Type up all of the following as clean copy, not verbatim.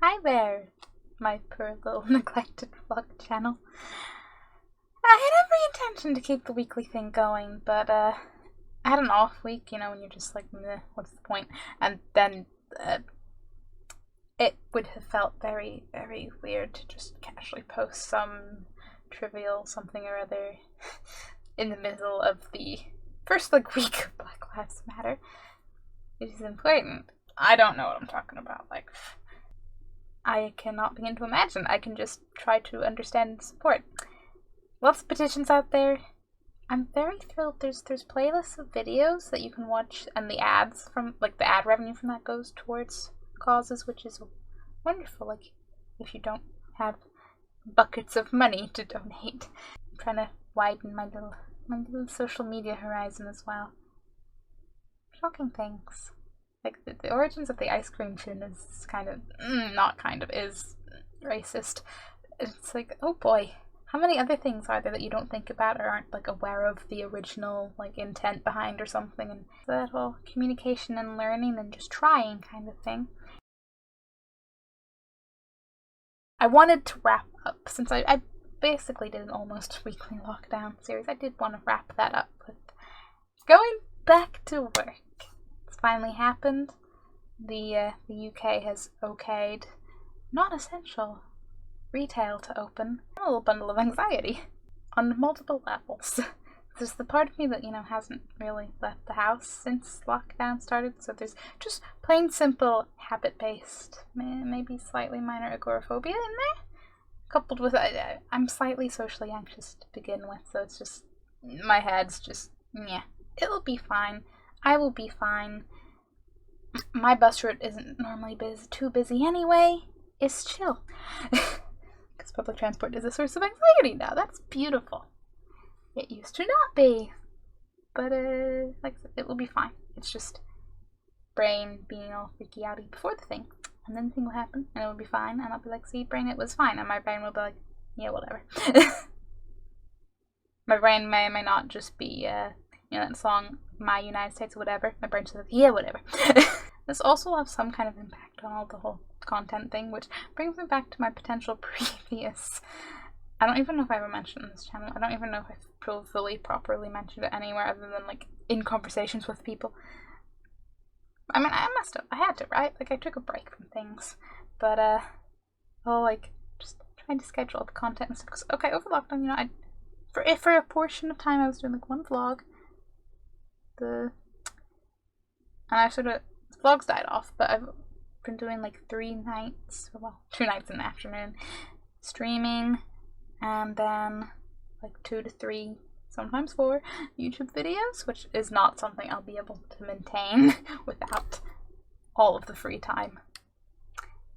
Hi there, my poor little neglected vlog channel. I had every intention to keep the weekly thing going, but I had an off week, you know, when you're just like, meh, what's the point? And then it would have felt very, very weird to just casually post some trivial something or other in the middle of the first week of Black Lives Matter. It is important. I don't know what I'm talking about. Like, I cannot begin to imagine. I can just try to understand and support. Lots of petitions out there. I'm very thrilled. There's playlists of videos that you can watch, and the ads from, like, the ad revenue from that goes towards causes, which is wonderful. Like, if you don't have buckets of money to donate, I'm trying to widen my little social media horizon as well. Shocking things. Like, the origins of the ice cream tune is kind of, is racist. It's like, oh boy, how many other things are there that you don't think about or aren't, like, aware of the original, like, intent behind or something? And that whole communication and learning and just trying kind of thing. I wanted to wrap up, since I basically did an almost weekly lockdown series. I did want to wrap that up with going back to work. It's finally happened. The UK has okayed non-essential retail to open. A little bundle of anxiety on multiple levels. There's the part of me that, you know, hasn't really left the house since lockdown started, so there's just plain simple habit-based, maybe slightly minor agoraphobia in there, coupled with I'm slightly socially anxious to begin with, so it's just, my head's just, yeah, it'll be fine. I will be fine. My bus route isn't normally too busy anyway. It's chill. Because public transport is a source of anxiety now. That's beautiful. It used to not be. But, like I said, it will be fine. It's just brain being all freaky outy before the thing. And then the thing will happen, and it will be fine. And I'll be like, see, brain, it was fine. And my brain will be like, yeah, whatever. My brain may or may not just be, you know, that song, My United States or whatever. My brain's just like, yeah, whatever. This also will have some kind of impact on all the whole content thing, which brings me back to my potential previous. I don't even know if I ever mentioned it on this channel. I don't even know if I've fully, properly mentioned it anywhere other than, like, in conversations with people. I mean, I must have. I had to, right? Like, I took a break from things. But, well, like, just trying to schedule the content and stuff. Cause, okay, over lockdown, you know, for a portion of time I was doing, like, one vlog. And I sort of, vlogs died off, but I've been doing, like, 3 nights, well, 2 nights in the afternoon, streaming, and then, like, 2 to 3, sometimes 4 YouTube videos, which is not something I'll be able to maintain without all of the free time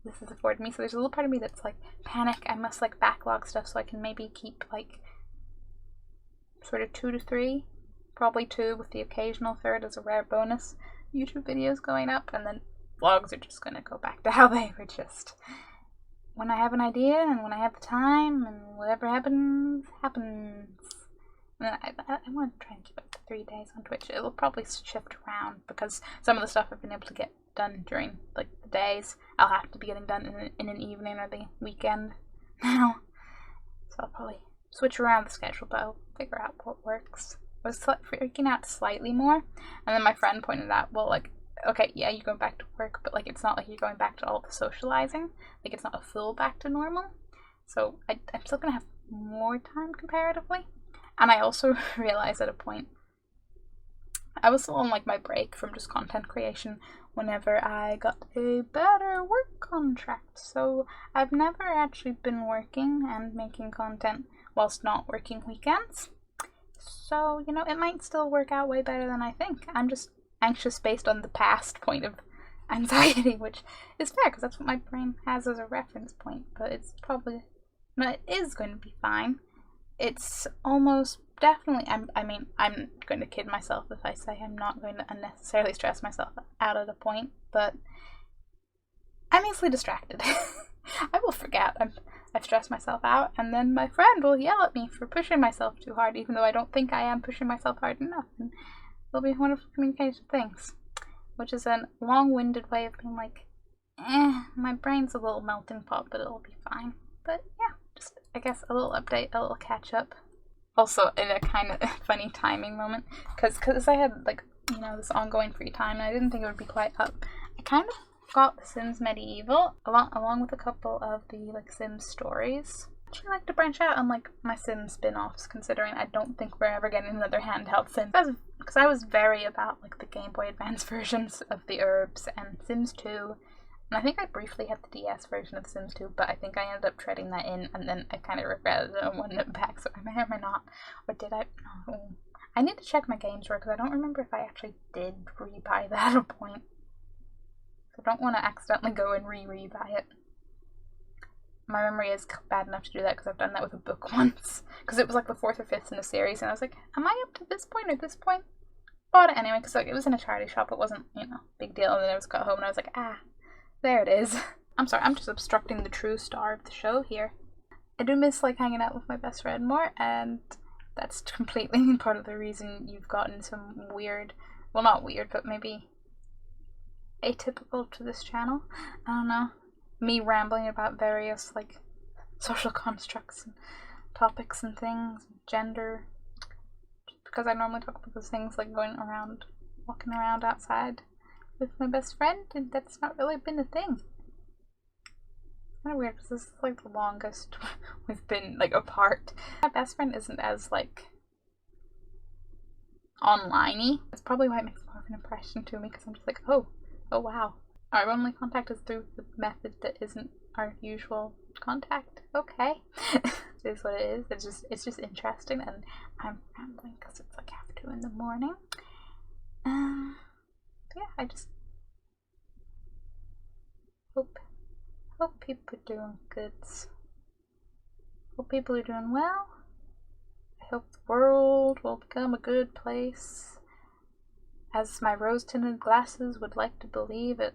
this has afforded me. So there's a little part of me that's like, panic, I must, like, backlog stuff so I can maybe keep, like, sort of 2 to 3, probably 2 with the occasional 3rd as a rare bonus YouTube videos going up, and then vlogs are just gonna go back to how they were, just when I have an idea and when I have the time, and whatever happens, happens. And I want to try and keep it to 3 days on Twitch. It'll probably shift around because some of the stuff I've been able to get done during, like, the days, I'll have to be getting done in an evening or the weekend now. So I'll probably switch around the schedule, but I'll figure out what works. I was freaking out slightly more, and then my friend pointed out, well, like, okay, yeah, you're going back to work, but, like, it's not like you're going back to all the socializing. Like, it's not a full back to normal. So I'm still gonna have more time comparatively. And I also realized at a point, I was still on, like, my break from just content creation whenever I got a better work contract. So I've never actually been working and making content whilst not working weekends. So, you know, it might still work out way better than I think. I'm just anxious based on the past point of anxiety, which is fair because that's what my brain has as a reference point. But it's probably, no, it is going to be fine. It's almost definitely, I mean, I'm going to kid myself if I say I'm not going to unnecessarily stress myself out at a point, but I'm easily distracted. I will forget I've stressed myself out, and then my friend will yell at me for pushing myself too hard, even though I don't think I am pushing myself hard enough. And it'll be wonderful communication things, which is a long-winded way of being like, my brain's a little melting pot, but it'll be fine. But yeah, just, I guess, a little update, a little catch up. Also, in a kind of funny timing moment, because I had, like, you know, this ongoing free time, and I didn't think it would be quite up. I kind of got The Sims Medieval, along with a couple of the, like, Sims stories. I actually like to branch out on, like, my Sims spin-offs, considering I don't think we're ever getting another handheld Sims. Because I was very about, like, the Game Boy Advance versions of the Herbs and Sims 2. And I think I briefly had the DS version of Sims 2, but I think I ended up trading that in, and then I kind of regretted it and wanted it back, so I may or may not. Or did I? No. I need to check my games drawer, because I don't remember if I actually did rebuy that at a point. So I don't want to accidentally go and re-rebuy it. My memory is bad enough to do that, because I've done that with a book once. Because it was like the 4th or 5th in the series, and I was like, am I up to this point or this point? Bought it anyway, because like, it was in a charity shop, it wasn't, you know, big deal, and then I was got home and I was like, there it is. I'm sorry, I'm just obstructing the true star of the show here. I do miss, like, hanging out with my best friend more, and that's completely part of the reason you've gotten some weird, well, not weird, but maybe atypical to this channel. I don't know. Me rambling about various, like, social constructs and topics and things, gender. Just because I normally talk about those things, like going around, walking around outside with my best friend, and that's not really been a thing. It's kind of weird, because this is like the longest we've been, like, apart. My best friend isn't as, like, online-y. That's probably why it makes more of an impression to me, because I'm just like, oh wow. Our only contact is through the method that isn't our usual contact. Okay. It is what it is. It's just interesting, and I'm rambling because it's like 2:30 in the morning. Yeah, I just hope people are doing good. Hope people are doing well. I hope the world will become a good place, as my rose-tinted glasses would like to believe it.